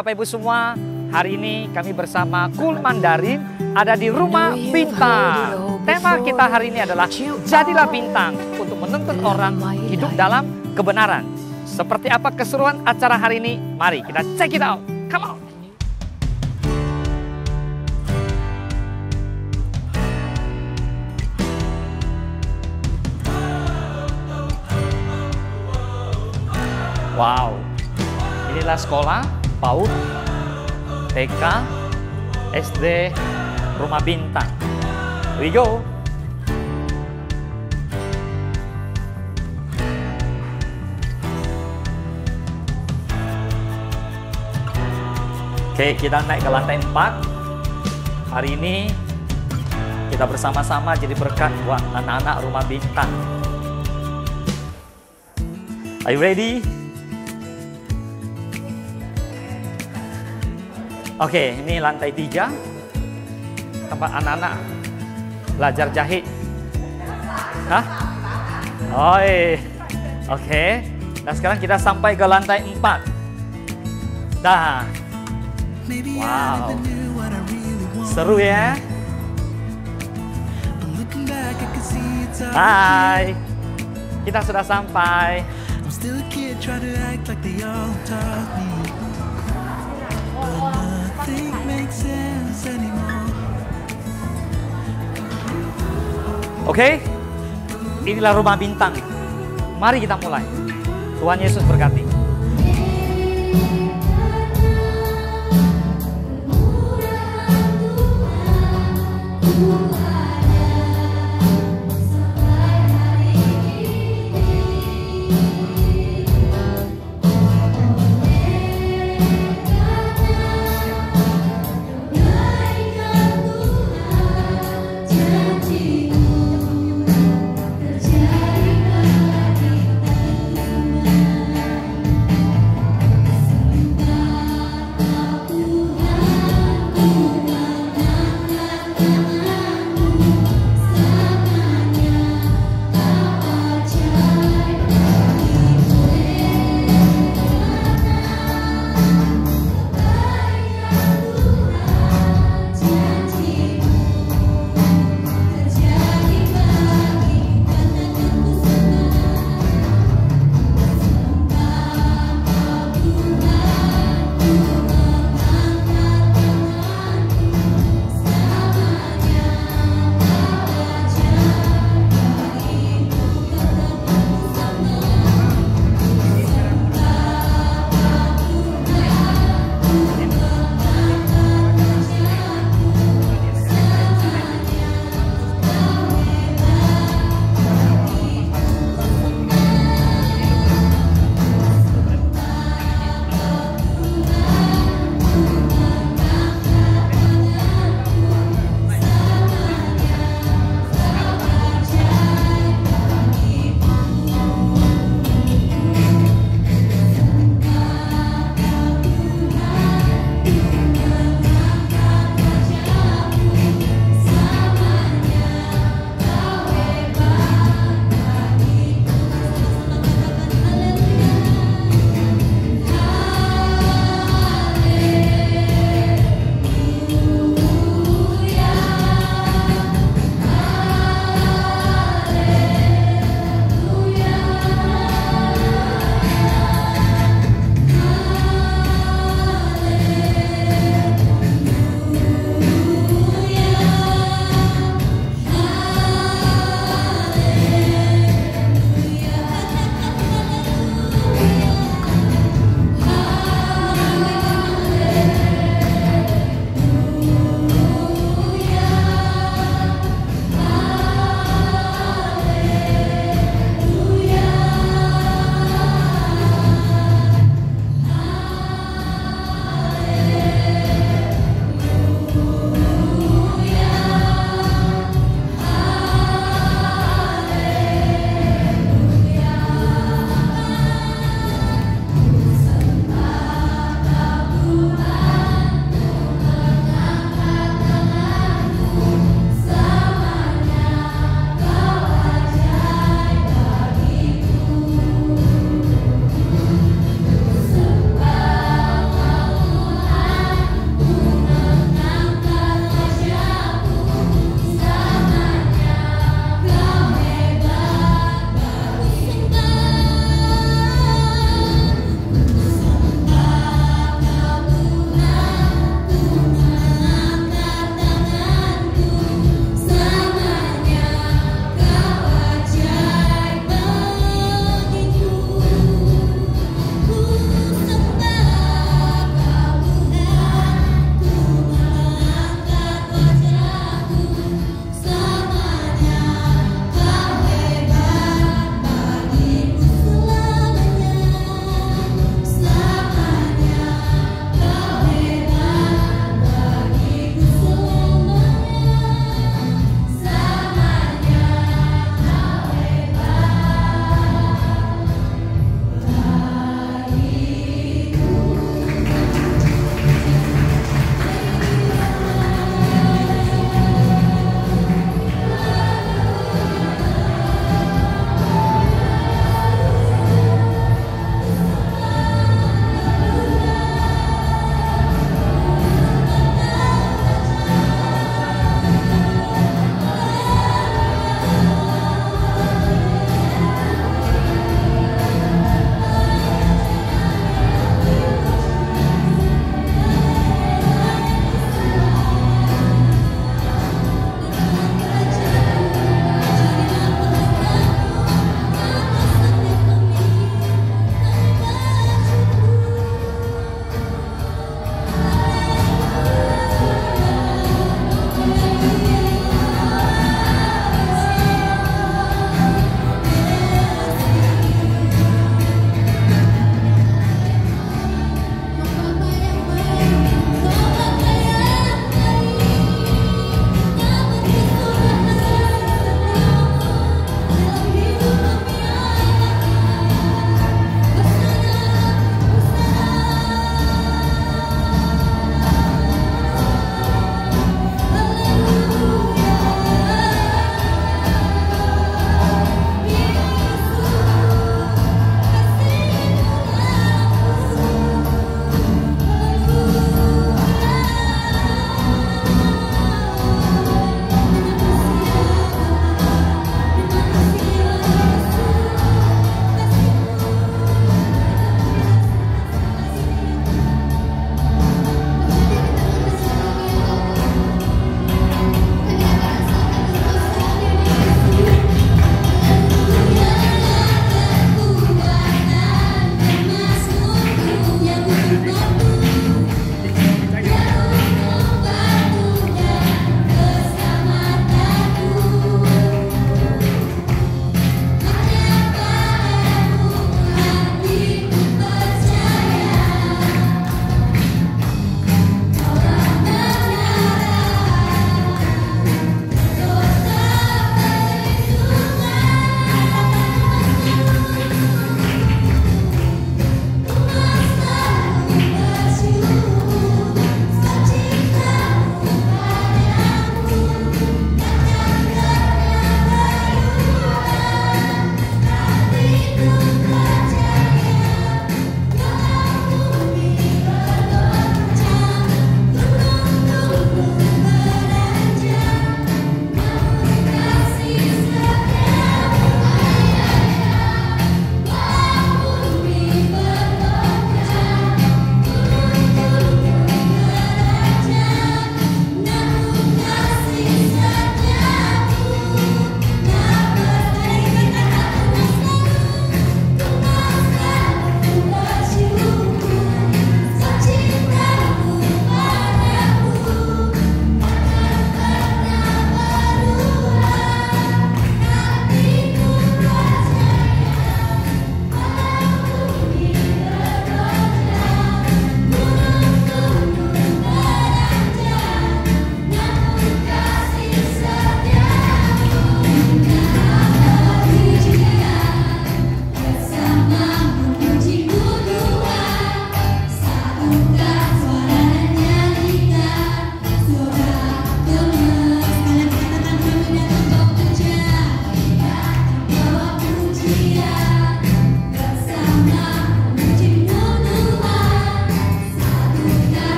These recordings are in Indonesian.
Bapak Ibu semua, hari ini kami bersama Cool Mandarin ada di Rumah Bintang. Tema kita hari ini adalah Jadilah Bintang untuk menuntun orang hidup dalam kebenaran. Seperti apa keseruan acara hari ini? Mari kita check it out. Come on. Wow, inilah sekolah PAUD, TK, SD, Rumah Bintang. Here we go. Oke, kita naik ke lantai 4. Hari ini kita bersama-sama jadi berkat buat anak-anak Rumah Bintang. Are you ready? Oke, ini lantai 3, tempat anak-anak belajar jahit. Hah? Oh, oke. Nah, sekarang kita sampai ke lantai 4. Dah. Wow. Seru ya? Hai. Kita sudah sampai. Oke, inilah Rumah Bintang. Mari kita mulai. Tuhan Yesus berkati.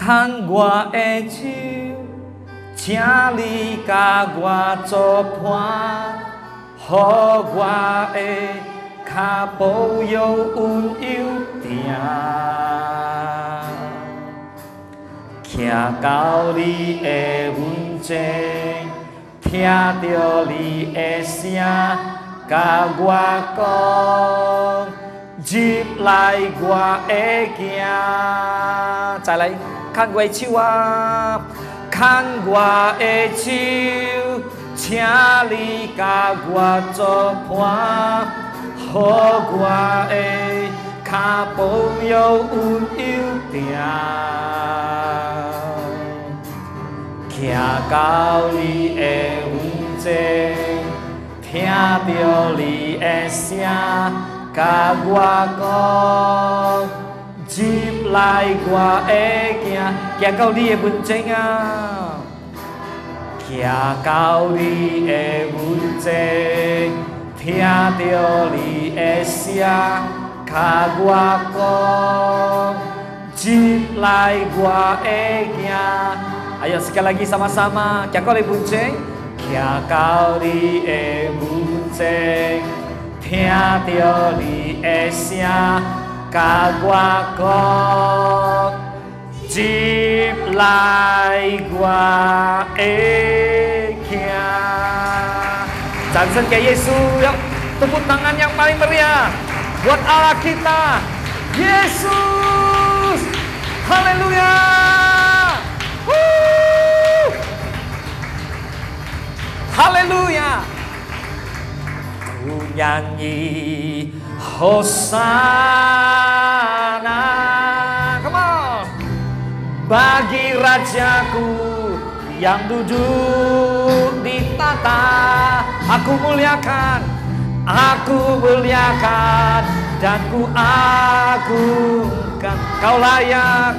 看我的手，请你甲我作伴，予我的脚步用温柔行，行到你的面前，听到你的声，甲我讲，入来我会行。再来，看我的手啊，看我的手，请你甲我作伴，予我的脚步用温柔行，行到你的面前，听到你的声，甲我讲，入来我会行，行到你的面前啊，行到你的面前，听到你的声，甲我讲，入来我会行。Ayo sekali lagi sama-sama,行到你面前，行到你的面前，听到你的声，甲我讲，入来我会行。掌声给耶稣，tepuk tangan yang paling meriah buat Allah kita, Yesus, haleluya. Haleluya. Ku nyanyi Hosana, come on, bagi Rajaku yang duduk di tata. Aku muliakan dan ku agungkan. Kau layak.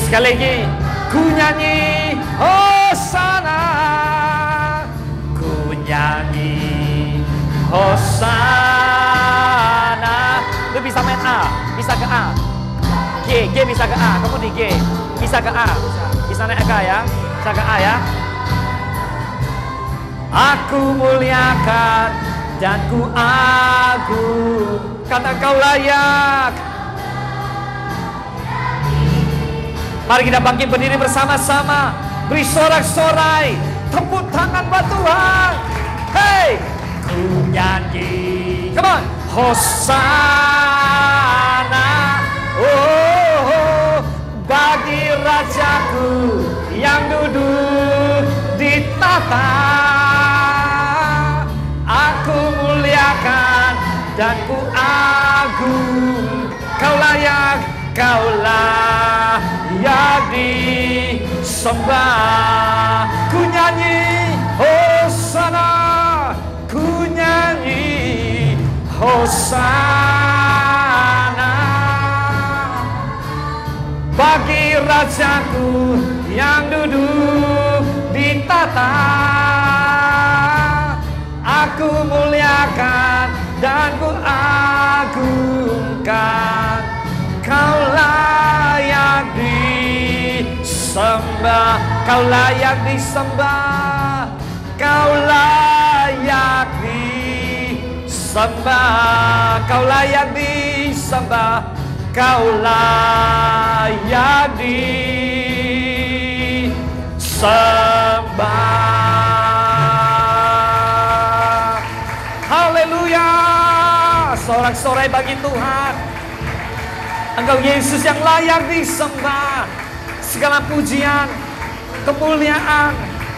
Sekali lagi, ku nyanyi Hosana, ku nyanyi Hosana. Lu bisa main A, bisa ke A. G bisa ke A, kamu di G. Bisa ke A, bisa naik ke A ya. Bisa ke A ya. Aku muliakan dan ku agung, kata kau layak. Mari kita bangkit berdiri bersama-sama, beri sorak-sorai, tepuk tangan buat Tuhan. Hey, ku nyanyi, come on, Hosana, oh, bagi Rajaku yang duduk di tata. Aku muliakan dan ku agung, kau layak, kau layak disembah. Ku nyanyi Hosana, ku nyanyi Hosana, bagi Rajaku yang duduk di tata. Aku muliakan dan ku agungkan, kau layak disembah, kau layak disembah, kau layak disembah, kau layak disembah, kau layak disembah. Haleluya, sorak-sorai bagi Tuhan. Engkau Yesus yang layak disembah. Segala pujian, kemuliaan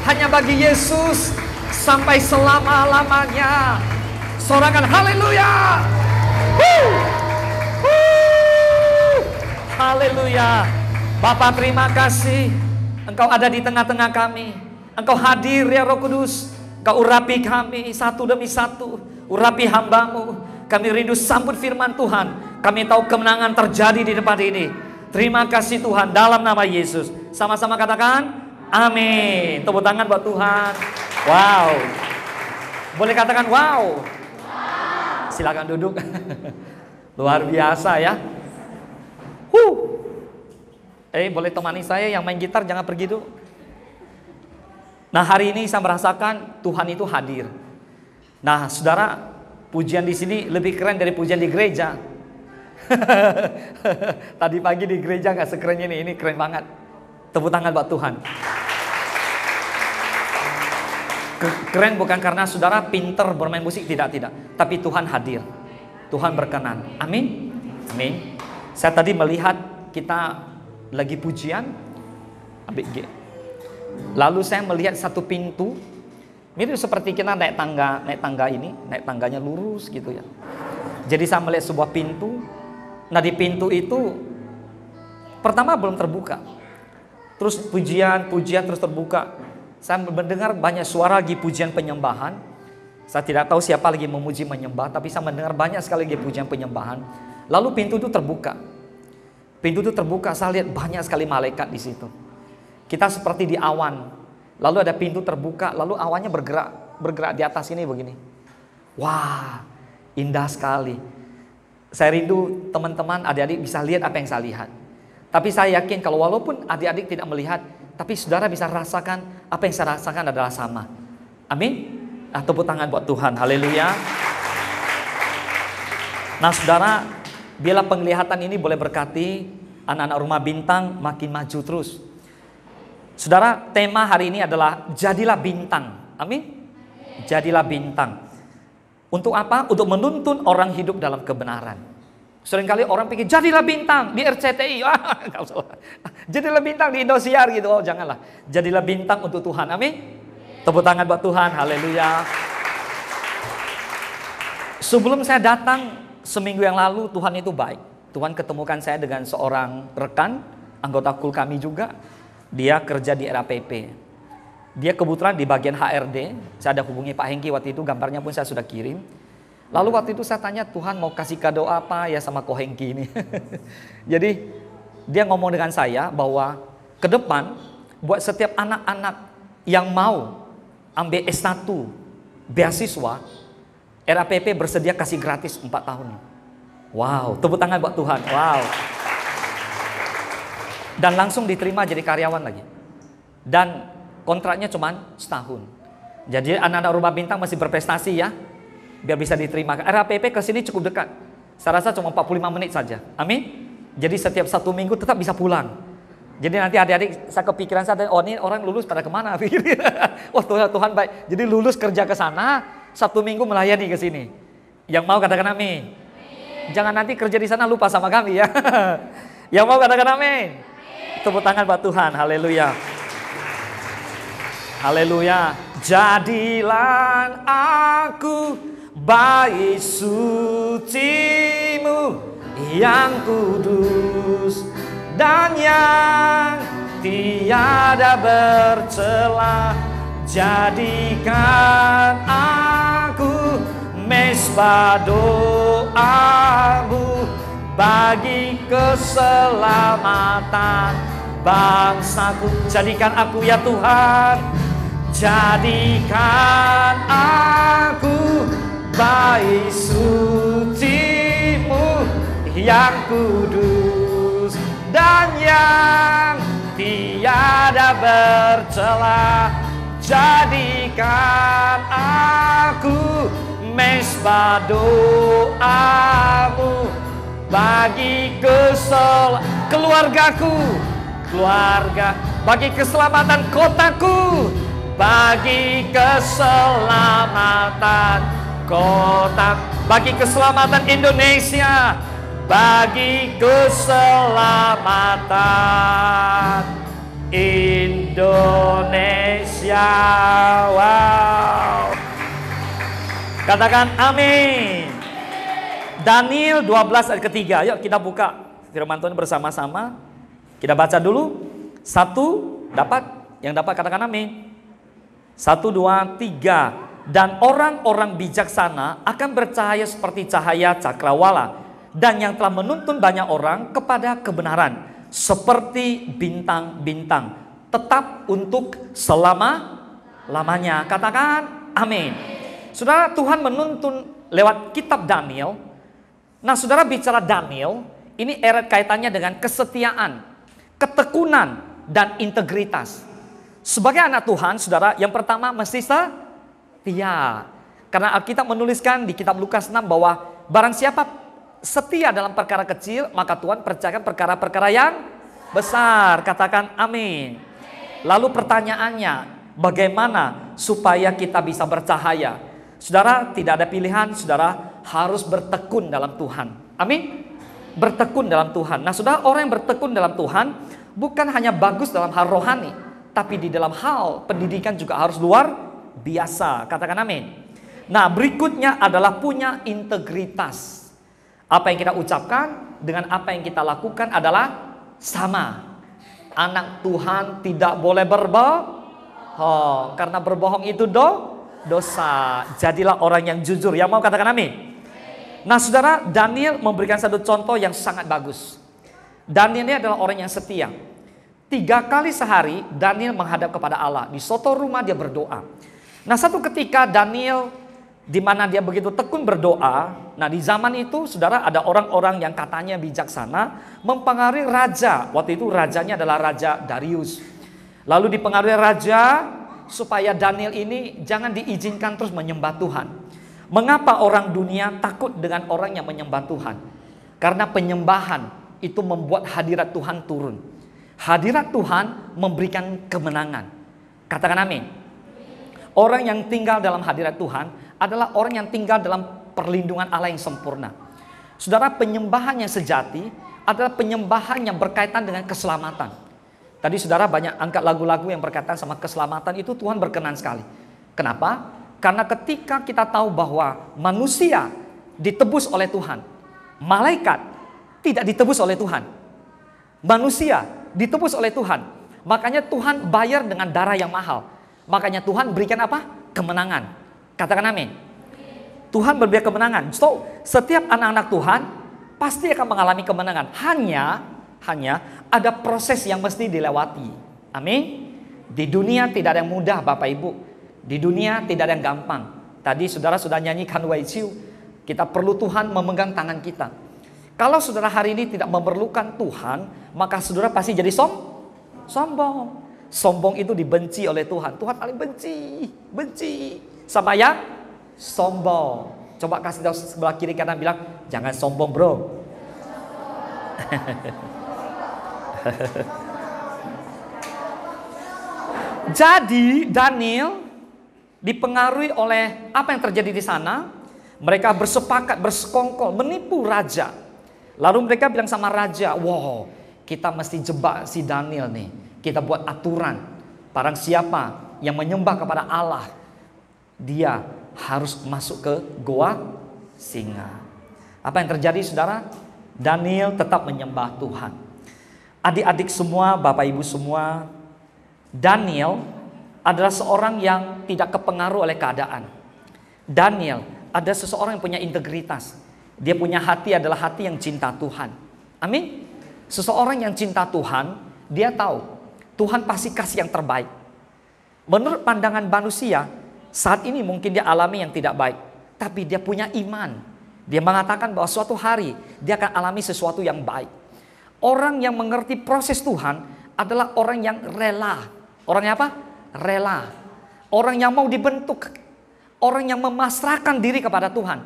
hanya bagi Yesus sampai selama-lamanya. Sorakan haleluya. Haleluya. Bapa, terima kasih Engkau ada di tengah-tengah kami. Engkau hadir ya Roh Kudus. Engkau urapi kami satu demi satu. Urapi hamba-Mu. Kami rindu sambut firman Tuhan. Kami tahu kemenangan terjadi di tempat ini. Terima kasih Tuhan dalam nama Yesus. Sama-sama katakan amin. Tepuk tangan buat Tuhan. Wow. Boleh katakan wow. Silakan duduk. Luar biasa ya. Boleh temani saya yang main gitar, jangan pergi dulu. Nah, hari ini saya merasakan Tuhan itu hadir. Nah, saudara, pujian di sini lebih keren dari pujian di gereja. Tadi pagi di gereja nggak sekeren ini keren banget. Tepuk tangan buat Tuhan. Keren bukan karena saudara pinter bermain musik, tidak. Tapi Tuhan hadir. Tuhan berkenan. Amin. Amin. Saya tadi melihat kita lagi pujian. Lalu saya melihat satu pintu. Mirip seperti kita naik tangga ini, naik tangganya lurus gitu ya. Jadi saya melihat sebuah pintu. Nah, di pintu itu pertama belum terbuka. Terus pujian terus terbuka. Saya mendengar banyak suara lagi pujian penyembahan. Saya tidak tahu siapa lagi memuji menyembah, tapi saya mendengar banyak sekali lagi pujian penyembahan. Lalu pintu itu terbuka. Pintu itu terbuka, saya lihat banyak sekali malaikat di situ. Kita seperti di awan. Lalu ada pintu terbuka, lalu awannya bergerak di atas ini begini. Wah, indah sekali. Saya rindu teman-teman, adik-adik bisa lihat apa yang saya lihat. Tapi saya yakin kalau walaupun adik-adik tidak melihat, tapi saudara bisa rasakan apa yang saya rasakan adalah sama. Amin. Nah, tepuk tangan buat Tuhan. Haleluya. Nah, saudara, biarlah penglihatan ini boleh berkati anak-anak Rumah Bintang makin maju terus. Saudara, tema hari ini adalah jadilah bintang. Amin. Jadilah bintang. Untuk apa? Untuk menuntun orang hidup dalam kebenaran. Seringkali orang pikir jadilah bintang di RCTI. Enggak usah. Jadilah bintang di Indosiar gitu. Oh, janganlah. Jadilah bintang untuk Tuhan. Amin. Tepuk tangan buat Tuhan. Haleluya. Sebelum saya datang seminggu yang lalu, Tuhan itu baik. Tuhan ketemukan saya dengan seorang rekan, anggota kul kami juga. Dia kerja di RAPP. Dia kebetulan di bagian HRD. Saya ada hubungi Pak Hengki waktu itu, gambarnya pun saya sudah kirim. Lalu waktu itu saya tanya, Tuhan mau kasih kado apa ya sama Ko Hengki ini. Jadi dia ngomong dengan saya bahwa ke depan buat setiap anak-anak yang mau ambil S1 beasiswa, RAPP bersedia kasih gratis 4 tahun. Wow, tepuk tangan buat Tuhan. Wow. Dan langsung diterima jadi karyawan lagi. Dan kontraknya cuma setahun. Jadi anak-anak Rumah Bintang masih berprestasi ya, biar bisa diterima. RAPP ke sini cukup dekat. Saya rasa cuma 45 menit saja. Amin. Jadi setiap 1 minggu tetap bisa pulang. Jadi nanti adik-adik saya kepikiran saya, oh ini orang lulus pada kemana? Wah, Tuhan baik. Jadi lulus kerja ke sana, 1 minggu melayani ke sini. Yang mau katakan amin. Jangan nanti kerja di sana lupa sama kami ya. Yang mau katakan amin. Tepuk tangan buat Tuhan. Haleluya. Haleluya. Jadilah aku bayi suci-Mu yang kudus dan yang tiada bercela. Jadikan aku mesbah doa-Mu bagi keselamatan bangsaku. Jadikan aku ya Tuhan. Jadikan aku bayi suci-Mu yang kudus dan yang tiada bercela. Jadikan aku mesbah doa-Mu bagi keluargaku, bagi keselamatan kotaku, bagi keselamatan kota, bagi keselamatan Indonesia, bagi keselamatan Indonesia. Wow. Katakan amin. Daniel 12 ayat ketiga. Yuk kita buka firman Tuhan bersama-sama. Kita baca dulu. 1 dapat, yang dapat katakan amin. 1, 2, 3. Dan orang-orang bijaksana akan bercahaya seperti cahaya cakrawala, dan yang telah menuntun banyak orang kepada kebenaran seperti bintang-bintang, tetap untuk selama-lamanya. Katakan amin. Saudara, Tuhan menuntun lewat kitab Daniel. Nah, saudara, bicara Daniel, Ini erat kaitannya dengan kesetiaan, ketekunan, dan integritas. Sebagai anak Tuhan, saudara, yang pertama mesti setia. Karena Alkitab menuliskan di kitab Lukas 6 bahwa barang siapa setia dalam perkara kecil, maka Tuhan percayakan perkara-perkara yang besar. Katakan amin. Lalu pertanyaannya, bagaimana supaya kita bisa bercahaya? Saudara, tidak ada pilihan, saudara harus bertekun dalam Tuhan. Amin. Bertekun dalam Tuhan. Nah, saudara, orang yang bertekun dalam Tuhan bukan hanya bagus dalam hal rohani, tapi di dalam hal pendidikan juga harus luar biasa. Katakan amin. Nah, berikutnya adalah punya integritas. Apa yang kita ucapkan dengan apa yang kita lakukan adalah sama. Anak Tuhan tidak boleh berbohong, karena berbohong itu dosa. Jadilah orang yang jujur. Yang mau katakan amin. Nah, saudara, Daniel memberikan satu contoh yang sangat bagus. Daniel ini adalah orang yang setia. 3 kali sehari Daniel menghadap kepada Allah. Di suatu rumah dia berdoa. Nah, satu ketika Daniel, di mana dia begitu tekun berdoa. Nah, di zaman itu, saudara, ada orang-orang yang katanya bijaksana mempengaruhi raja. Waktu itu rajanya adalah Raja Darius. Lalu dipengaruhi raja supaya Daniel ini jangan diizinkan terus menyembah Tuhan. Mengapa orang dunia takut dengan orang yang menyembah Tuhan? Karena penyembahan itu membuat hadirat Tuhan turun. Hadirat Tuhan memberikan kemenangan. Katakan amin. Orang yang tinggal dalam hadirat Tuhan adalah orang yang tinggal dalam perlindungan Allah yang sempurna. Saudara, penyembahan yang sejati adalah penyembahan yang berkaitan dengan keselamatan. Tadi saudara banyak angkat lagu-lagu yang berkaitan sama keselamatan, itu Tuhan berkenan sekali. Kenapa? Karena ketika kita tahu bahwa manusia ditebus oleh Tuhan, malaikat tidak ditebus oleh Tuhan. Manusia ditebus oleh Tuhan. Makanya Tuhan bayar dengan darah yang mahal. Makanya Tuhan berikan apa? Kemenangan. Katakan amin. Tuhan memberikan kemenangan. So, setiap anak-anak Tuhan pasti akan mengalami kemenangan. Hanya ada proses yang mesti dilewati. Amin. Di dunia tidak ada yang mudah, Bapak Ibu. Di dunia tidak ada yang gampang. Tadi saudara sudah nyanyikan Waisiu. Kita perlu Tuhan memegang tangan kita. Kalau saudara hari ini tidak memerlukan Tuhan, maka saudara pasti jadi sombong. Sombong itu dibenci oleh Tuhan. Tuhan paling benci sama yang sombong. Coba kasih tahu sebelah kiri kanan, bilang, jangan sombong bro. Jadi Daniel dipengaruhi oleh apa yang terjadi di sana. Mereka bersepakat, bersekongkol menipu raja. Lalu mereka bilang sama raja, wow, kita mesti jebak si Daniel nih. Kita buat aturan, barang siapa yang menyembah kepada Allah, dia harus masuk ke goa singa. Apa yang terjadi, saudara? Daniel tetap menyembah Tuhan. Adik-adik semua, Bapak Ibu semua, Daniel adalah seorang yang tidak kepengaruh oleh keadaan. Daniel adalah seseorang yang punya integritas. Dia punya hati adalah hati yang cinta Tuhan. Amin. Seseorang yang cinta Tuhan, dia tahu Tuhan pasti kasih yang terbaik. Menurut pandangan manusia, saat ini mungkin dia alami yang tidak baik, tapi dia punya iman. Dia mengatakan bahwa suatu hari dia akan alami sesuatu yang baik. Orang yang mengerti proses Tuhan adalah orang yang rela. Orangnya apa? Rela. Orang yang mau dibentuk. Orang yang memasrahkan diri kepada Tuhan.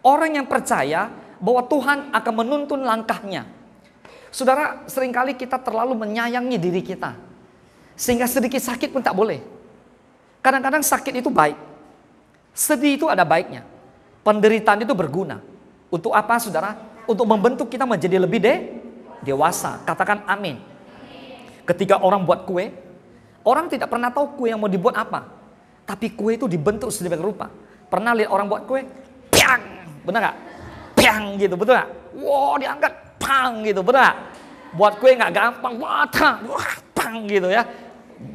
Orang yang percaya bahwa Tuhan akan menuntun langkahnya. Saudara, seringkali kita terlalu menyayangi diri kita. Sehingga sedikit sakit pun tak boleh. Kadang-kadang sakit itu baik. Sedih itu ada baiknya. Penderitaan itu berguna. Untuk apa, saudara? Untuk membentuk kita menjadi lebih dewasa. Katakan amin. Ketika orang buat kue, orang tidak pernah tahu kue yang mau dibuat apa. Tapi kue itu dibentuk sedemikian rupa. Pernah lihat orang buat kue? Piang! Benar gak? Piang gitu, betul gak? Wow, diangkat. Pang gitu, benar gak? Buat kue gak gampang. Wah, pang gitu ya.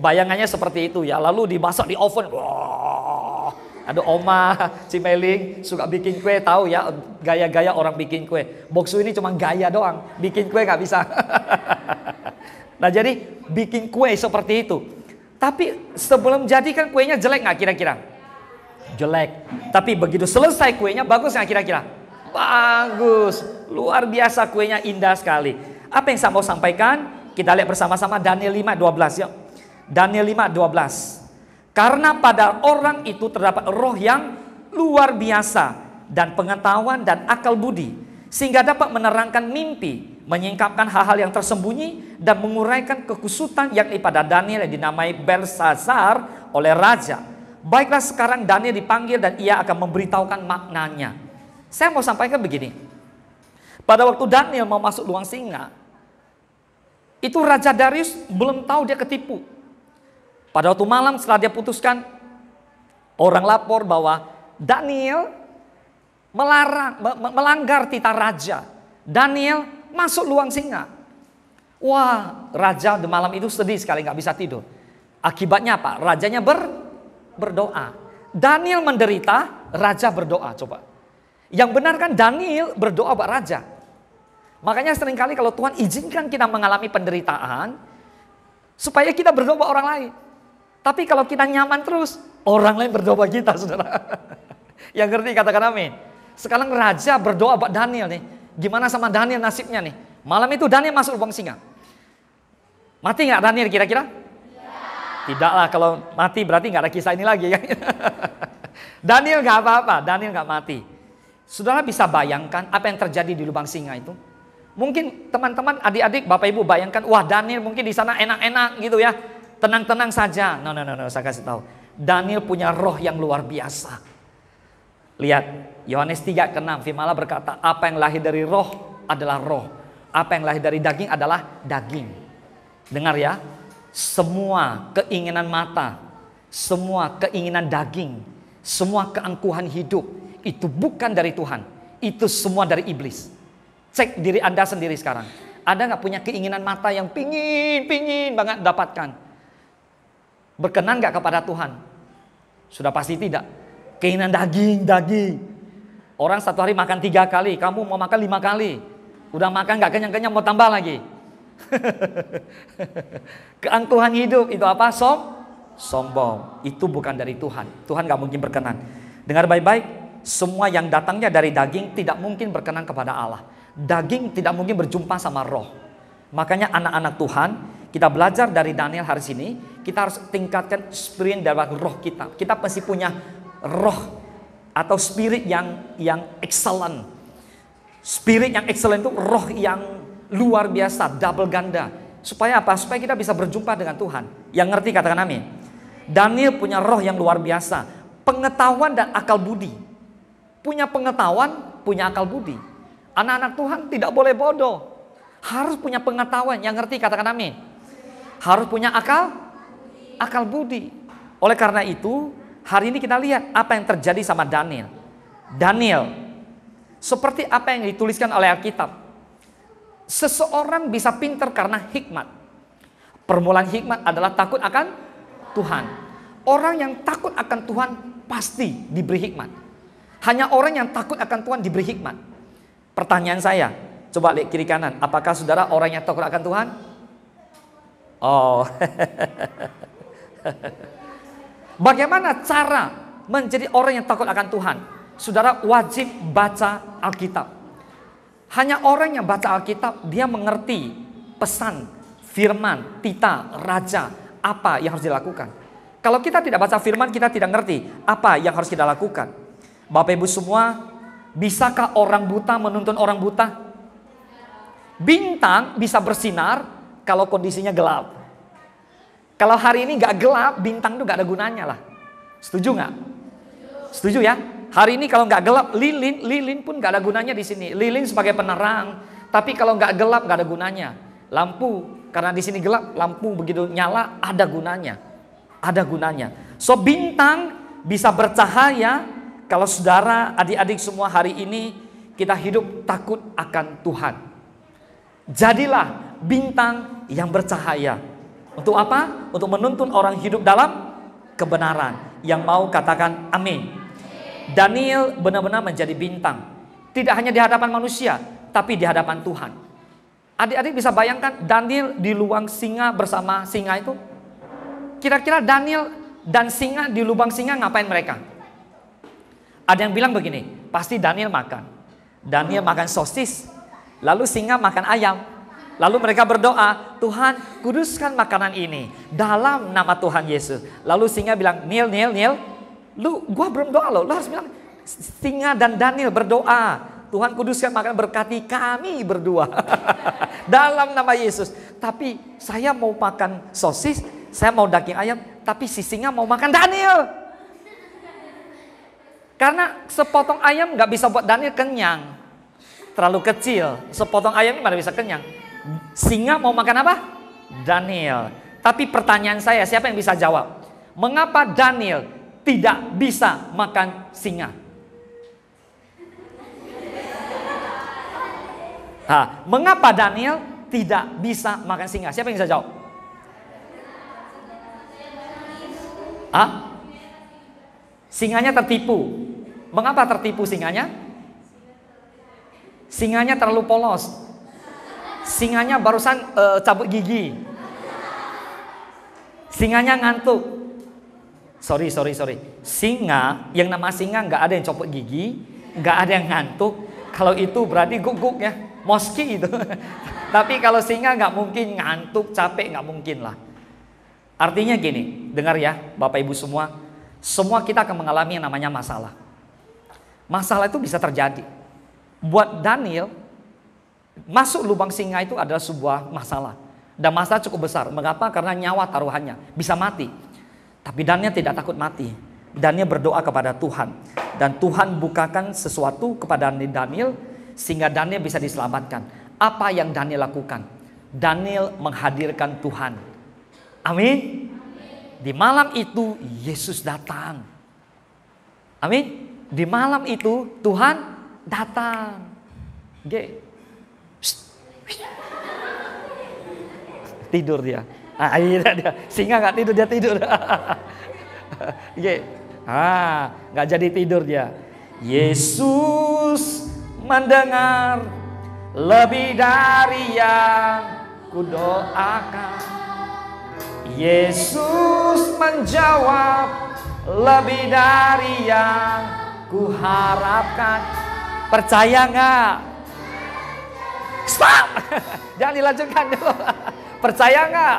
Bayangannya seperti itu ya. Lalu dimasak di oven. Wow. Ada oma Cimeling suka bikin kue, tahu ya gaya-gaya orang bikin kue. Boksu ini cuma gaya doang, bikin kue gak bisa. Nah, jadi bikin kue seperti itu. Tapi sebelum jadi kan kuenya jelek gak kira-kira? Jelek. Tapi begitu selesai kuenya bagus gak kira-kira? Bagus, luar biasa, kuenya indah sekali. Apa yang saya mau sampaikan? Kita lihat bersama-sama Daniel 5:12 yuk. Daniel 5:12. Karena pada orang itu terdapat roh yang luar biasa dan pengetahuan dan akal budi, sehingga dapat menerangkan mimpi, menyingkapkan hal-hal yang tersembunyi, dan menguraikan kekusutan yakni pada Daniel yang dinamai Belsazar oleh raja. Baiklah, sekarang Daniel dipanggil dan ia akan memberitahukan maknanya. Saya mau sampaikan begini. Pada waktu Daniel mau masuk ruang singa, itu Raja Darius belum tahu dia ketipu. Pada waktu malam setelah dia putuskan, orang lapor bahwa Daniel melanggar titah raja. Daniel masuk ruang singa. Wah, raja di malam itu sedih sekali, nggak bisa tidur. Akibatnya apa? Rajanya berdoa. Daniel menderita, raja berdoa. Coba. Yang benar kan Daniel berdoa buat raja. Makanya seringkali kalau Tuhan izinkan kita mengalami penderitaan, supaya kita berdoa buat orang lain. Tapi kalau kita nyaman terus, orang lain berdoa buat kita, saudara. Yang ngerti katakan amin. Sekarang raja berdoa buat Daniel nih. Gimana sama Daniel nasibnya nih? Malam itu Daniel masuk lubang singa. Mati nggak Daniel kira-kira? Tidaklah, kalau mati berarti nggak ada kisah ini lagi. Daniel nggak apa-apa, Daniel nggak mati. Saudara bisa bayangkan apa yang terjadi di lubang singa itu? Mungkin teman-teman, adik-adik, bapak ibu bayangkan, wah Daniel mungkin di sana enak-enak gitu ya, tenang-tenang saja. No, saya kasih tahu. Daniel punya roh yang luar biasa. Lihat, Yohanes 3:6, firman Allah berkata, apa yang lahir dari roh adalah roh. Apa yang lahir dari daging adalah daging. Dengar ya, semua keinginan mata, semua keinginan daging, semua keangkuhan hidup, itu bukan dari Tuhan. Itu semua dari iblis. Cek diri Anda sendiri sekarang. Ada nggak punya keinginan mata yang pingin banget dapatkan? Berkenan nggak kepada Tuhan? Sudah pasti tidak. Keinginan daging. Orang satu hari makan 3 kali, kamu mau makan 5 kali. Udah makan nggak kenyang-kenyang, mau tambah lagi. Keangkuhan hidup itu apa? Sombong. Itu bukan dari Tuhan. Tuhan nggak mungkin berkenan. Dengar baik-baik. Semua yang datangnya dari daging tidak mungkin berkenan kepada Allah. Daging tidak mungkin berjumpa sama roh. Makanya anak-anak Tuhan, kita belajar dari Daniel hari ini, kita harus tingkatkan spirit dalam roh kita. Kita pasti punya roh atau spirit yang excellent. Spirit yang excellent itu roh yang luar biasa, double ganda. Supaya apa? Supaya kita bisa berjumpa dengan Tuhan. Yang ngerti katakan amin. Daniel punya roh yang luar biasa, pengetahuan dan akal budi. Punya pengetahuan, punya akal budi. Anak-anak Tuhan tidak boleh bodoh. Harus punya pengetahuan. Yang ngerti katakan amin. Harus punya akal budi. Oleh karena itu, hari ini kita lihat apa yang terjadi sama Daniel. Daniel, seperti apa yang dituliskan oleh Alkitab. Seseorang bisa pintar karena hikmat. Permulaan hikmat adalah takut akan Tuhan. Orang yang takut akan Tuhan pasti diberi hikmat. Hanya orang yang takut akan Tuhan diberi hikmat. Pertanyaan saya, coba lihat kiri kanan. Apakah saudara orang yang takut akan Tuhan? Oh. Bagaimana cara menjadi orang yang takut akan Tuhan? Saudara wajib baca Alkitab. Hanya orang yang baca Alkitab, dia mengerti pesan, firman, titah, raja, apa yang harus dilakukan. Kalau kita tidak baca firman, kita tidak ngerti apa yang harus kita lakukan. Bapak ibu semua, bisakah orang buta menuntun orang buta? Bintang bisa bersinar kalau kondisinya gelap. Kalau hari ini gak gelap, bintang itu gak ada gunanya lah. Setuju gak? Setuju ya? Hari ini kalau gak gelap, lilin pun gak ada gunanya di sini. Lilin sebagai penerang, tapi kalau gak gelap gak ada gunanya. Lampu, karena di sini gelap, lampu begitu nyala ada gunanya. Ada gunanya. So bintang bisa bercahaya. Kalau saudara, adik-adik semua hari ini kita hidup takut akan Tuhan. Jadilah bintang yang bercahaya. Untuk apa? Untuk menuntun orang hidup dalam kebenaran. Yang mau katakan amin. Daniel benar-benar menjadi bintang. Tidak hanya di hadapan manusia, tapi di hadapan Tuhan. Adik-adik bisa bayangkan Daniel di lubang singa bersama singa itu? Kira-kira Daniel dan singa di lubang singa ngapain mereka? Ada yang bilang begini, pasti Daniel makan. Daniel makan sosis, lalu singa makan ayam. Lalu mereka berdoa, Tuhan kuduskan makanan ini dalam nama Tuhan Yesus. Lalu singa bilang, Nil, gua belum doa lo harus bilang, singa dan Daniel berdoa, Tuhan kuduskan makanan, berkati kami berdua dalam nama Yesus. Tapi saya mau makan sosis, saya mau daging ayam, tapi si singa mau makan Daniel. Karena sepotong ayam gak bisa buat Daniel kenyang, terlalu kecil. Sepotong ayam ini mana bisa kenyang. Singa mau makan apa? Daniel. Tapi pertanyaan saya, siapa yang bisa jawab? Mengapa Daniel tidak bisa makan singa? Mengapa Daniel tidak bisa makan singa? Siapa yang bisa jawab? Singanya tertipu. Mengapa tertipu singanya? Singanya terlalu polos. Singanya barusan cabut gigi. Singanya ngantuk. Sorry. Singa, yang nama singa nggak ada yang copot gigi, nggak ada yang ngantuk. Kalau itu berarti guguk ya, moski itu. Tapi kalau singa nggak mungkin ngantuk, capek, nggak mungkin lah. Artinya gini, dengar ya Bapak Ibu semua, kita akan mengalami yang namanya masalah. Masalah itu bisa terjadi. Buat Daniel, masuk lubang singa itu adalah sebuah masalah. Dan masalah cukup besar. Mengapa? Karena nyawa taruhannya, bisa mati. Tapi Daniel tidak takut mati. Daniel berdoa kepada Tuhan. Dan Tuhan bukakan sesuatu kepada Daniel, sehingga Daniel bisa diselamatkan. Apa yang Daniel lakukan? Daniel menghadirkan Tuhan. Amin. Di malam itu Yesus datang. Amin. Di malam itu Tuhan datang. Oke. Tidur dia. Dia singa nggak tidur, dia tidur. Nggak jadi tidur dia. Yesus mendengar lebih dari yang kudoakan. Yesus menjawab lebih dari yang kuharapkan. Percaya nggak? Stop! Jangan dilanjutkan dulu. Percaya nggak?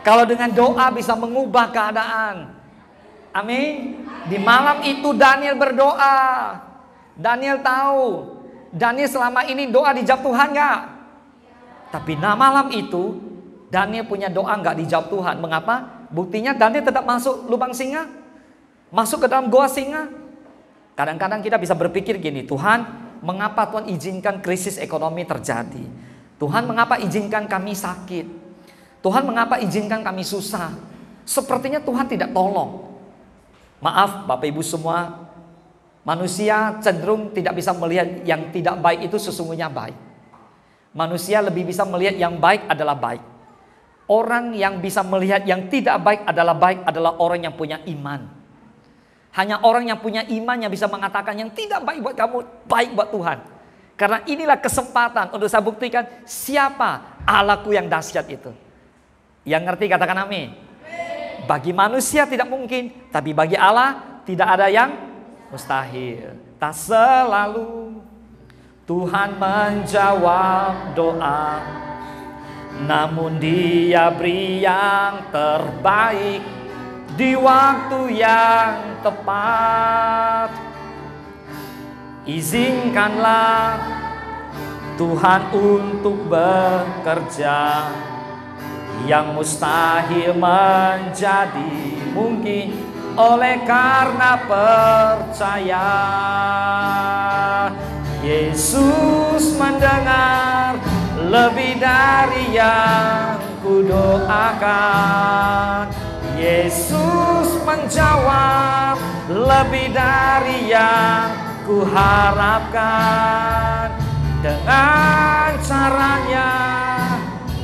Kalau dengan doa bisa mengubah keadaan. Amin. Di malam itu Daniel berdoa. Daniel tahu. Daniel selama ini doa dijawab Tuhan nggak? Tapi malam itu Daniel punya doa nggak dijawab Tuhan. Mengapa? Buktinya Daniel tetap masuk lubang singa. Masuk ke dalam goa singa. Kadang-kadang kita bisa berpikir gini, Tuhan, mengapa Tuhan izinkan krisis ekonomi terjadi? Tuhan, mengapa izinkan kami sakit? Tuhan, mengapa izinkan kami susah? Sepertinya Tuhan tidak tolong. Maaf Bapak Ibu semua, manusia cenderung tidak bisa melihat yang tidak baik itu sesungguhnya baik. Manusia lebih bisa melihat yang baik adalah baik. Orang yang bisa melihat yang tidak baik adalah orang yang punya iman. Hanya orang yang punya iman yang bisa mengatakan yang tidak baik buat kamu, baik buat Tuhan. Karena inilah kesempatan untuk saya buktikan siapa Allahku yang dahsyat itu. Yang ngerti katakan amin. Bagi manusia tidak mungkin, tapi bagi Allah tidak ada yang mustahil. Tak selalu Tuhan menjawab doa, namun Dia beri yang terbaik di waktu yang tepat. Izinkanlah Tuhan untuk bekerja, yang mustahil menjadi mungkin oleh karena percaya. Yesus mendengar lebih dari yang kudoakan. Yesus menjawab lebih dari yang kuharapkan. Dengan caranya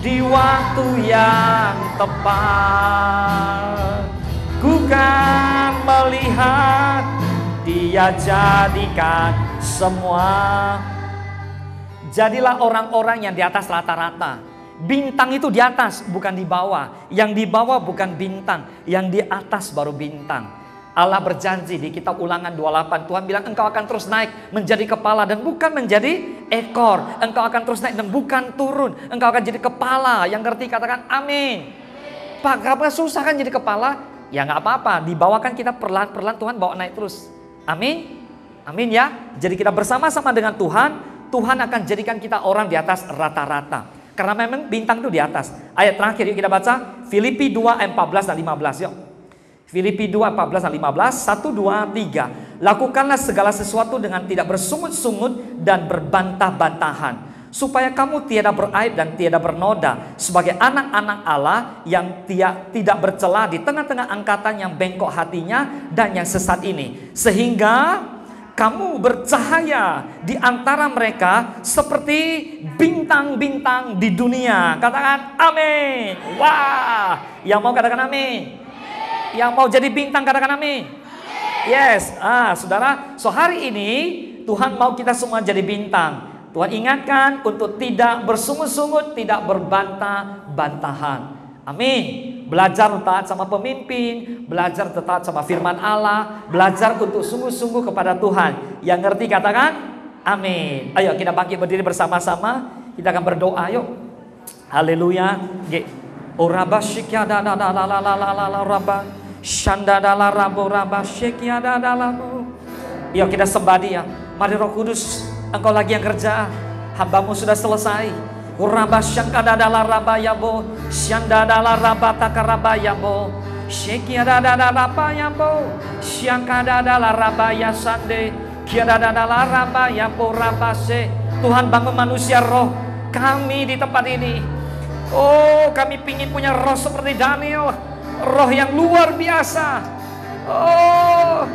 di waktu yang tepat, ku kan melihat Dia jadikan semua. Jadilah orang-orang yang di atas rata-rata. Bintang itu di atas, bukan di bawah. Yang di bawah bukan bintang, yang di atas baru bintang. Allah berjanji di kitab Ulangan 28, Tuhan bilang engkau akan terus naik menjadi kepala dan bukan menjadi ekor. Engkau akan terus naik dan bukan turun. Engkau akan jadi kepala. Yang ngerti katakan amin. Pak, apa susah kan jadi kepala? Ya nggak apa-apa, dibawakan kita perlahan-perlahan, Tuhan bawa naik terus. Amin. Amin ya. Jadi kita bersama-sama dengan Tuhan, Tuhan akan jadikan kita orang di atas rata-rata. Karena memang bintang itu di atas. Ayat terakhir yuk kita baca Filipi 2 ayat 14 dan 15 yuk. Filipi 2 14 dan 15, 1, 2, 3. Lakukanlah segala sesuatu dengan tidak bersungut-sungut dan berbantah-bantahan, supaya kamu tiada beraib dan tiada bernoda sebagai anak-anak Allah yang tidak bercela di tengah-tengah angkatan yang bengkok hatinya dan yang sesat ini. Sehingga kamu bercahaya di antara mereka seperti bintang-bintang di dunia. Katakan amin. Wah, yang mau katakan amin. Yang mau jadi bintang katakan amin. Yes, saudara, so hari ini Tuhan mau kita semua jadi bintang. Tuhan ingatkan untuk tidak bersungut-sungut, tidak berbantah-bantahan. Amin. Belajar taat sama pemimpin, belajar taat sama firman Allah, belajar untuk sungguh-sungguh kepada Tuhan. Yang ngerti katakan amin. Ayo kita bangkit berdiri bersama-sama. Kita akan berdoa yuk. Haleluya. Oraba syikyada la la la la la la la raba. Shanda dala rabo raba syikyada dalamu. Yuk kita sembah Dia. Mari Roh Kudus, Engkau lagi yang kerja. Hambamu sudah selesai. Uraba syangkada dala raba yabo. Shanda dala raba takaraba yabo. Syikyada dala raba yabo. Syangkada dala raba yasande. Kiada dala raba yabo rabase. Tuhan bangun manusia roh kami di tempat ini. Oh, kami pingin punya roh seperti Daniel, roh yang luar biasa. Oh,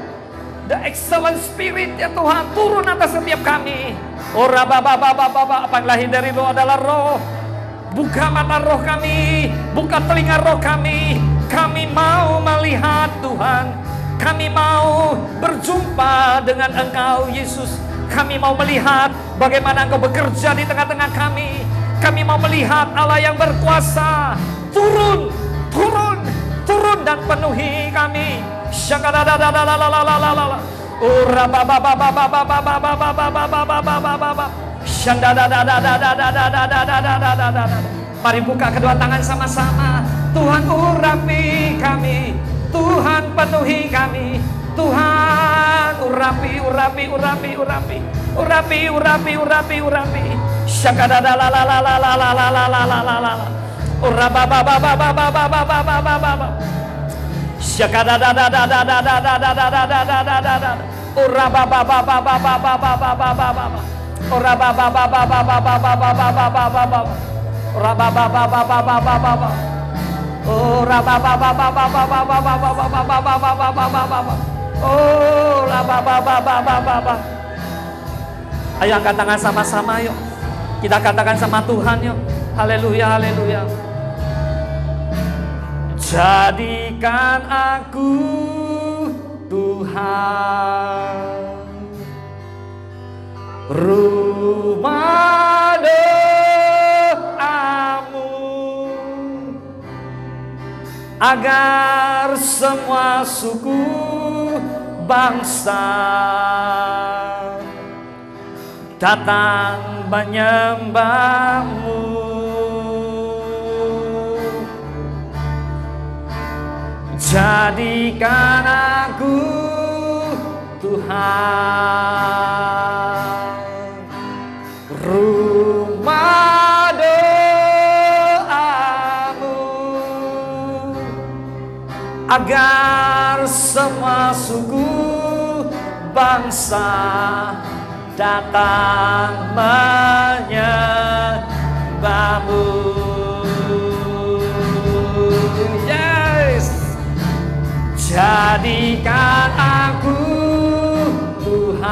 the excellent spirit ya Tuhan turun atas setiap kami. Oh, apa yang lahir dari roh adalah roh. Buka mata roh kami, buka telinga roh kami. Kami mau melihat Tuhan. Kami mau berjumpa dengan Engkau Yesus. Kami mau melihat bagaimana Engkau bekerja di tengah-tengah kami. Kami mau melihat Allah yang berkuasa turun dan penuhi kami. Mari buka kedua tangan sama-sama. Tuhan urapi kami, Tuhan penuhi kami. Tuhan urapi. Syakada la la la la la la la la la la la la la. Uraba ba ba ba ba ba ba ba ba ba ba ba ba. Syakada da da da da da da da da da da da da da da. Uraba ba ba ba ba ba ba ba ba ba ba ba. Uraba ba ba ba ba ba ba ba ba ba ba ba ba ba. Uraba ba ba ba ba ba ba ba ba. Uraba ba ba ba ba ba ba ba ba ba ba ba ba ba ba ba ba ba. Oh, la ba ba ba ba ba ba ba. Ayo angkat tangan sama-sama yuk. Kita katakan sama Tuhan yuk. Haleluya, haleluya. Jadikan aku Tuhan rumah doamu, agar semua suku bangsa datang menyembahmu. Jadikan aku Tuhan rumah doamu, agar semua suku bangsa datang menyembahmu. Yes, jadikan aku Tuhan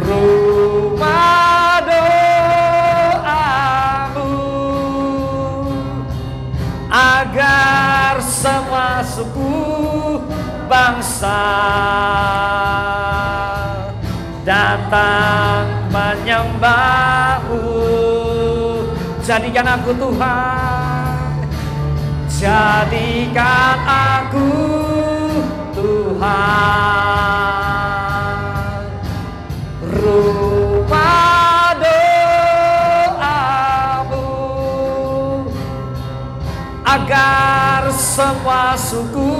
rumah doamu, agar semua suku bangsa datang menyembahmu. Jadikan aku Tuhan, jadikan aku Tuhan, rumah doamu, agar semua suku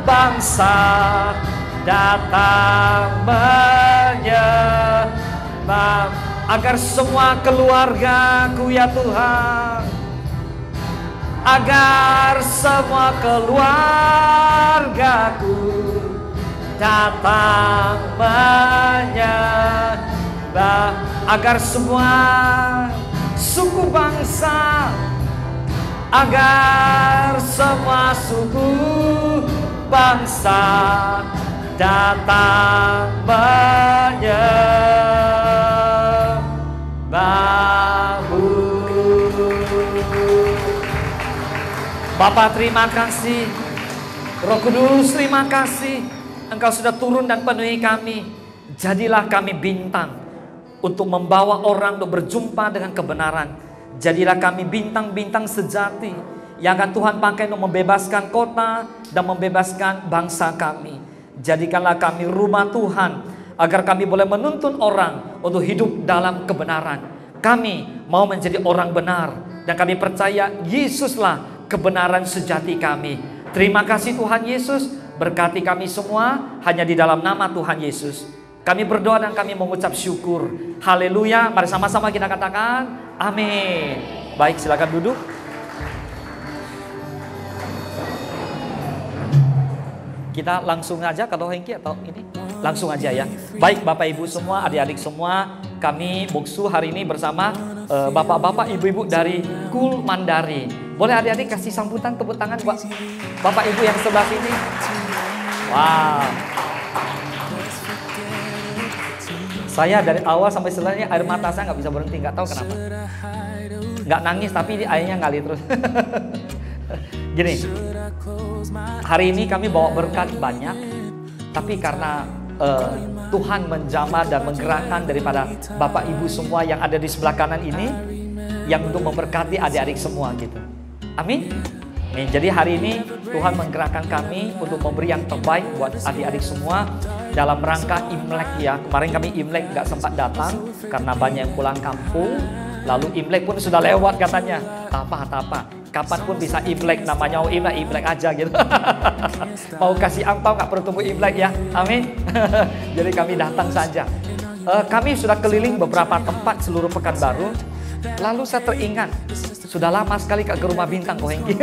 bangsa datang menyembah, agar semua keluargaku ya Tuhan, agar semua keluargaku datang menyembah, agar semua suku bangsa, agar semua suku bangsa datang menyembahmu. Bapa, terima kasih. Roh Kudus, terima kasih. Engkau sudah turun dan penuhi kami. Jadilah kami bintang untuk membawa orang untuk berjumpa dengan kebenaran. Jadilah kami bintang-bintang sejati yang akan Tuhan pakai untuk membebaskan kota dan membebaskan bangsa kami. Jadikanlah kami rumah Tuhan, agar kami boleh menuntun orang untuk hidup dalam kebenaran. Kami mau menjadi orang benar, dan kami percaya Yesuslah kebenaran sejati kami. Terima kasih Tuhan Yesus, berkati kami semua hanya di dalam nama Tuhan Yesus. Kami berdoa dan kami mengucap syukur. Haleluya. Mari sama-sama kita katakan amin. Baik, silakan duduk. Kita langsung aja kalau Hengki atau ini langsung aja ya. Baik Bapak Ibu semua, adik-adik semua, kami Boksu hari ini bersama bapak-bapak, ibu-ibu dari Cool Mandarin. Boleh adik-adik kasih sambutan, tepuk tangan buat Bapak Ibu yang sebelah sini. Wow. Saya dari awal sampai selesai air mata saya nggak bisa berhenti, nggak tahu kenapa. Nggak nangis tapi airnya ngalir terus. Gini, hari ini kami bawa berkat banyak, tapi karena Tuhan menjamah dan menggerakkan daripada Bapak Ibu semua yang ada di sebelah kanan ini, yang untuk memberkati adik-adik semua gitu. Amin. Nih, jadi hari ini Tuhan menggerakkan kami untuk memberi yang terbaik buat adik-adik semua dalam rangka Imlek ya. Kemarin kami Imlek nggak sempat datang karena banyak yang pulang kampung. Lalu Imlek pun sudah lewat katanya. Apa. Kapan pun bisa Imlek, namanya mau Imlek aja gitu. Mau kasih angpau nggak perlu tunggu Imlek ya. Amin. Jadi kami datang saja. Kami sudah keliling beberapa tempat seluruh Pekanbaru. Lalu saya teringat, sudah lama sekali ke rumah Bintang Kohengki.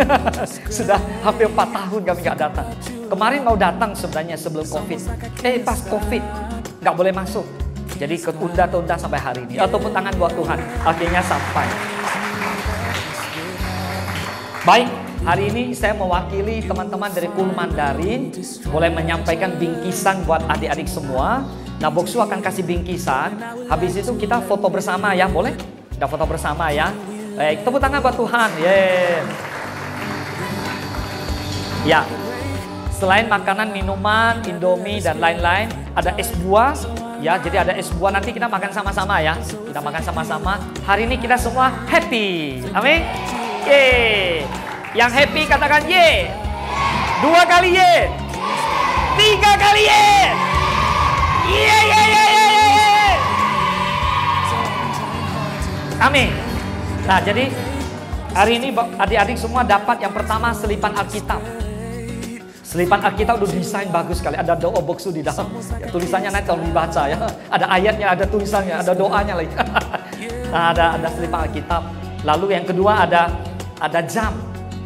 Sudah hampir 4 tahun kami nggak datang. Kemarin mau datang sebenarnya sebelum Covid. Pas Covid nggak boleh masuk. Jadi ketunda-tunda sampai hari ini. Ataupun tangan buat Tuhan, akhirnya sampai. Baik, hari ini saya mewakili teman-teman dari Cool Mandarin, boleh menyampaikan bingkisan buat adik-adik semua. Nah, Boksu akan kasih bingkisan. Habis itu kita foto bersama ya, boleh? Kita foto bersama ya. Baik, tepuk tangan buat Tuhan. Ya, selain makanan, minuman, Indomie dan lain-lain, ada es buah. Ya, jadi ada es buah, nanti kita makan sama-sama ya. Kita makan sama-sama. Hari ini kita semua happy. Amin. Ye. Yang happy katakan ye. 2 kali ye. 3 kali ye. Ye. Amin. Nah, jadi hari ini adik-adik semua dapat yang pertama selipan Alkitab. Selipan Alkitab udah desain bagus sekali. Ada doa Boksu di dalam. Ya, tulisannya nanti tolong dibaca ya. Ada ayatnya, ada tulisannya, ada doanya lagi. Nah, ada selipan Alkitab. Lalu yang kedua ada jam.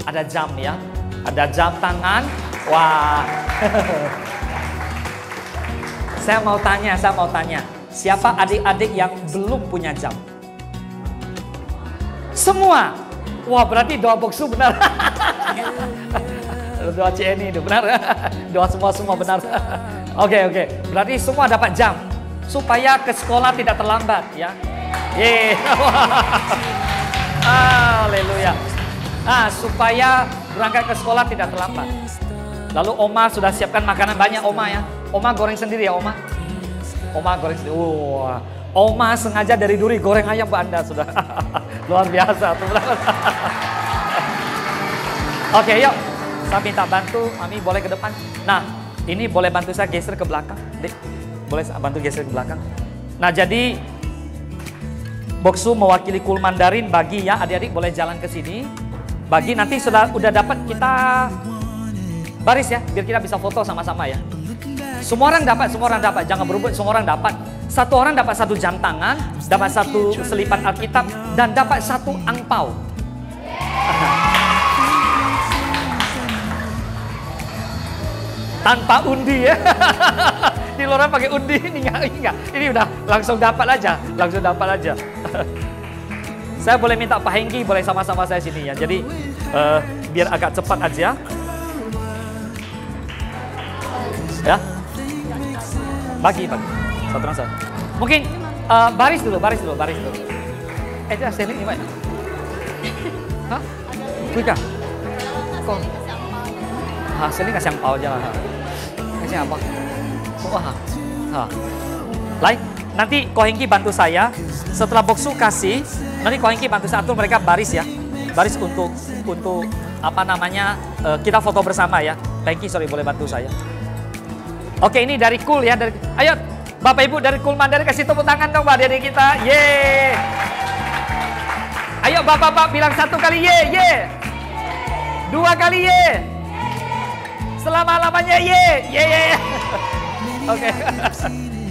Ada jam ya. Ada jam tangan. Wah. Saya mau tanya. Siapa adik-adik yang belum punya jam? Semua. Wah, berarti doa Boksu benar. Doa CNI itu benar. Doa semua benar. Oke. Berarti semua dapat jam supaya ke sekolah tidak terlambat ya. Haleluya. Nah, supaya berangkat ke sekolah tidak terlambat. Lalu Oma sudah siapkan makanan banyak Oma ya. Oma goreng sendiri ya Oma. Oma goreng sendiri. Wah, Oma sengaja dari Duri goreng ayam buat Anda sudah. Luar biasa. Oke, yuk. Saya minta bantu, Mami boleh ke depan. Nah, ini boleh bantu saya geser ke belakang. Dek, boleh bantu geser ke belakang. Nah, jadi Boksu mewakili Cool Mandarin bagi ya, adik-adik boleh jalan ke sini. Bagi nanti udah dapat kita baris ya, biar kita bisa foto sama-sama ya. Semua orang dapat, jangan berebut, semua orang dapat. Satu orang dapat 1 jam tangan, dapat 1 selipan Alkitab, dan dapat 1 angpau. Tanpa undi ya. Di luar pakai undi, ini enggak. Ini udah langsung dapat aja. Saya boleh minta Pak Hengki, boleh sama-sama saya sini ya. Jadi biar agak cepat aja. Ya. Bagi. Satu rasa. Mungkin baris dulu. Itu Selin ini, Pak. Hah? Kuika? Kok? Selin kasih angpau aja lah. Kasih apa? Wah. Lain, nanti Ko Hengki bantu saya. Setelah Boksu kasih, nanti Ko Hengki bantu saya atur mereka baris ya. Baris untuk apa namanya? Kita foto bersama ya. Hengki, sorry, boleh bantu saya. Oke, ini dari Cool ya. Ayo, Bapak Ibu dari Cool Mandarin kasih tepuk tangan dong Pak dari kita. Ye. Ayo Bapak-bapak bilang 1 kali ye. 2 kali ye. Selama-lamanya ye.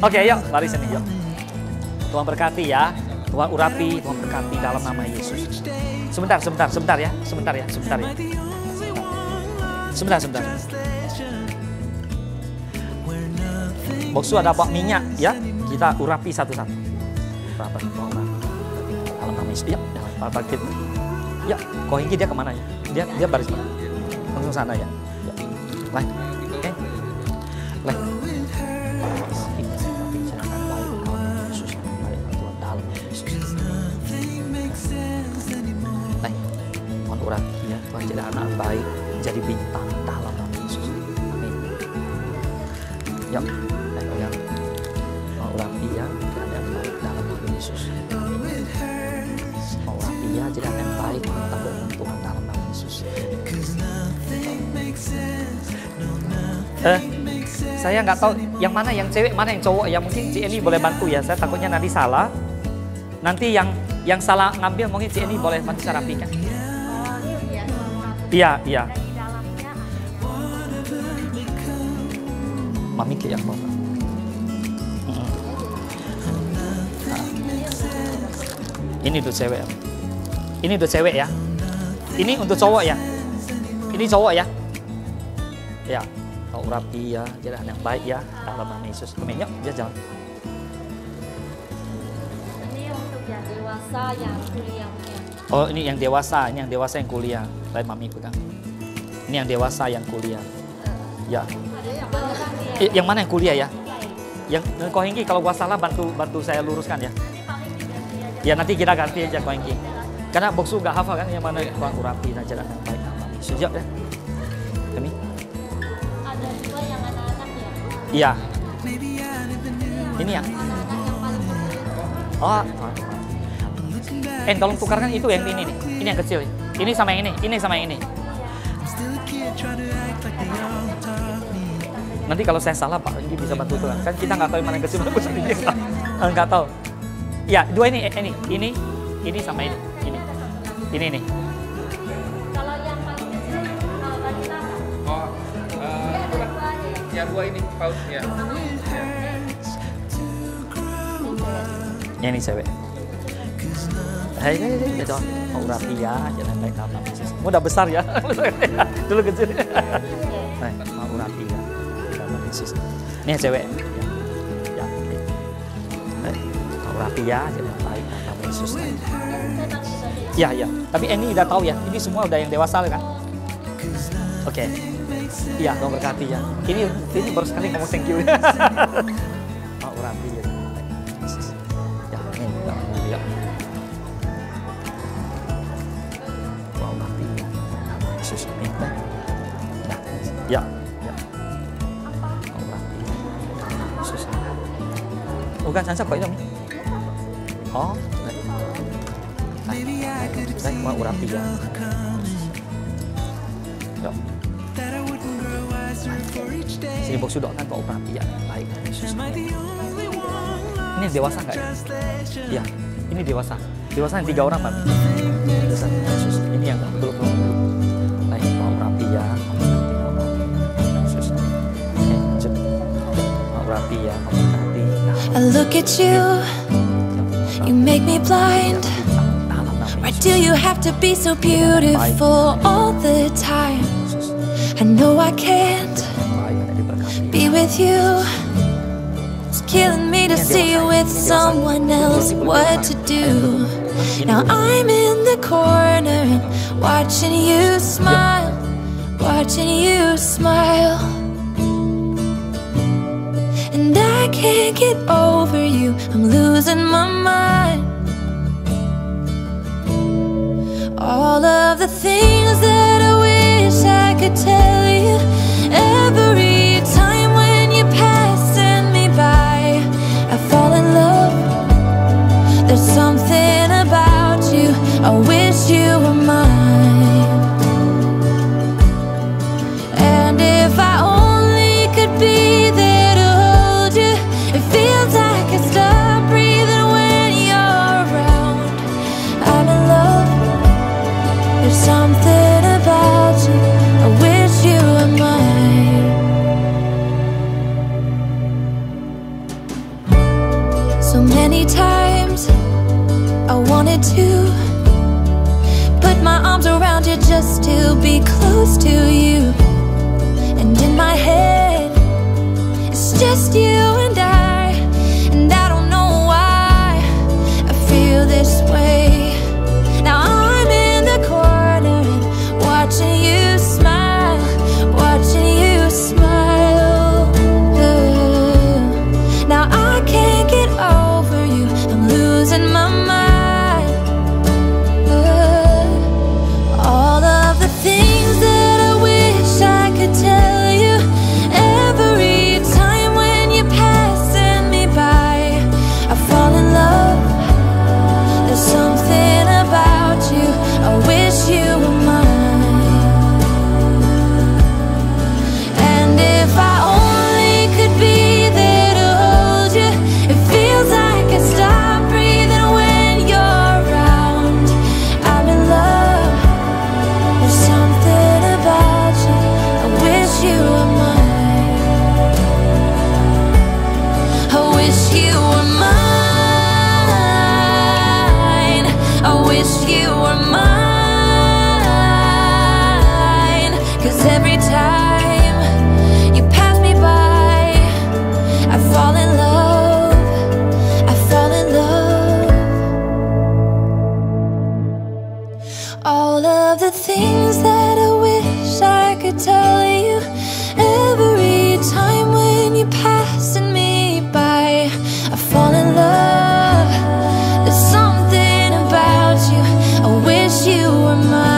Oke, yuk, mari sini yuk. Tuhan berkati ya. Tuhan urapi, Tuhan berkati dalam nama Yesus. Sebentar ya. Sebentar. Boksu ada bawa minyak ya. Kita urapi satu-satu. Dalam nama Yesus. Ya, Bapak kita. Ya, Ko Hengki dia kemana ya? Dia baris mana? Langsung sana ya. Lain. Oke. Lain. Urapi ya, Tuhan jadi anak baik, jadi bintang dalam nama Yesus. Amin. Yuk, ya. Urapi ya, jadi anak baik dalam nama Yesus. Amin. Urapi ya, jadi anak baik, minta Tuhan dalam nama Yesus. Saya nggak tahu yang mana yang cewek, mana yang cowok ya. Mungkin Ci Eni boleh bantu ya. Saya takutnya nanti salah. Nanti yang salah ngambil mungkin Ci Eni boleh bantu saya rapikan. Iya. Mami kayak apa? Ini untuk cewek. Ini untuk cewek ya. Ini untuk cowok ya. Ini cowok ya. Ya, kau rapi ya, jadi anak baik ya dalam nama Yesus. Amin. Yuk, dia jalan. Ini untuk yang dewasa yang kuliah. Oh, ini yang dewasa, yang kuliah. Lain Mami pegang. Ini yang dewasa yang kuliah. Ya. Yang mana yang kuliah ya? Yang Ko Hengki kalau gua salah bantu saya luruskan ya. Ya nanti kita ganti aja Ko Hengki. Karena Boksu nggak hafal kan yang mana Tuhan urapi dan jalan yang baik. Sejak ya. Kami. Ada juga yang anak-anak ya. Iya. Ini ya. Oh. Tolong tukarkan itu yang ini nih. Ini yang kecil. Ini sama yang ini sama yang ini. Nanti kalau saya salah Pak Hengki bisa bantu tuh kan kita nggak tahu yang mana yang kecil mana besar ini. Nggak tahu. Ya, 2 ini sama ini. Ini nih. Kalau yang paling kecil balita. Oh, ya 2 ini paus ya. Ini cewek. Hai, itu mau rapi ya, jangan baik dalam nama Yesus. Udah besar ya, dulu kecil. Mau rapi ya, dalam nama Yesus. Ini cewek. Ya. Mau rapi ya, jangan baik dalam nama Yesus. Ya. Tapi ini udah tahu ya, ini semua udah yang dewasa kan? Oke. Iya, Tuhan berkati ya. Ini baru sekali ngomong thank you. Mau rapi ya. Ya, ini ya. Yesus minta. Ya. Yesus. Bukan sansa kok ini. Oh. Baik, mau urapi ya. Dok. Sini Boksu doakan Pak Prapi ya, baik. Yesus. Ini dewasa nggak ya? Ya, ini dewasa. Dewasa yang 3 orang, Mami. Dewasa, Yesus. Ini yang belum. Baik, Pak Prapi ya. Yesus. Pak Prapi ya, Pak Prapi. I look at you, you make me blind. Why do you have to be so beautiful all the time? I know I can't be with you. It's killing me to see you with someone else. What to do? Now I'm in the corner and watching you smile, watching you smile. And I can't get over you, I'm losing my mind. All of the things that I wish I could tell you, every time when you're passing me by, I fall in love. There's something about you, I wish you were mine. And if I only could be there to hold you, it feels like I stop breathing when you're around. I'm in love. There's something about you, I wish you were mine. So many times I wanted to put my arms around you just to be close to you. And in my head, it's just you and I don't know why I feel this way. Now I'm in the corner and watching you smile, watching you smile. Now I can't get over you, I'm losing my mind. All of the things that I wish I could tell you, every time when you're passing me by, I fall in love. There's something about you, I wish you were mine. And if I only could be there to hold you, it feels like I stop breathing when you're around. I'm in love. There's something about you, I wish you were mine. I wish you were mine. I wish you were mine. 'Cause every time you pass me by, I fall in love. I fall in love. All of the things that I wish I could tell you, every time when you're passing me by, I fall in love. There's something about you, I wish you were mine.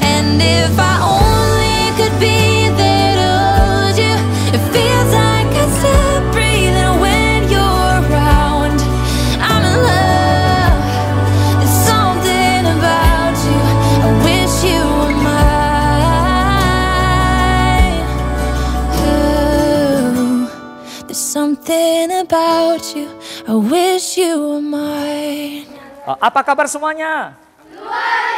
And if I only could be there to hold you, it feels like I stop breathing when you're around. I'm in love. There's something about you, I wish you were mine. Ooh, there's something about you, I wish you were mine. Apa kabar semuanya? Luar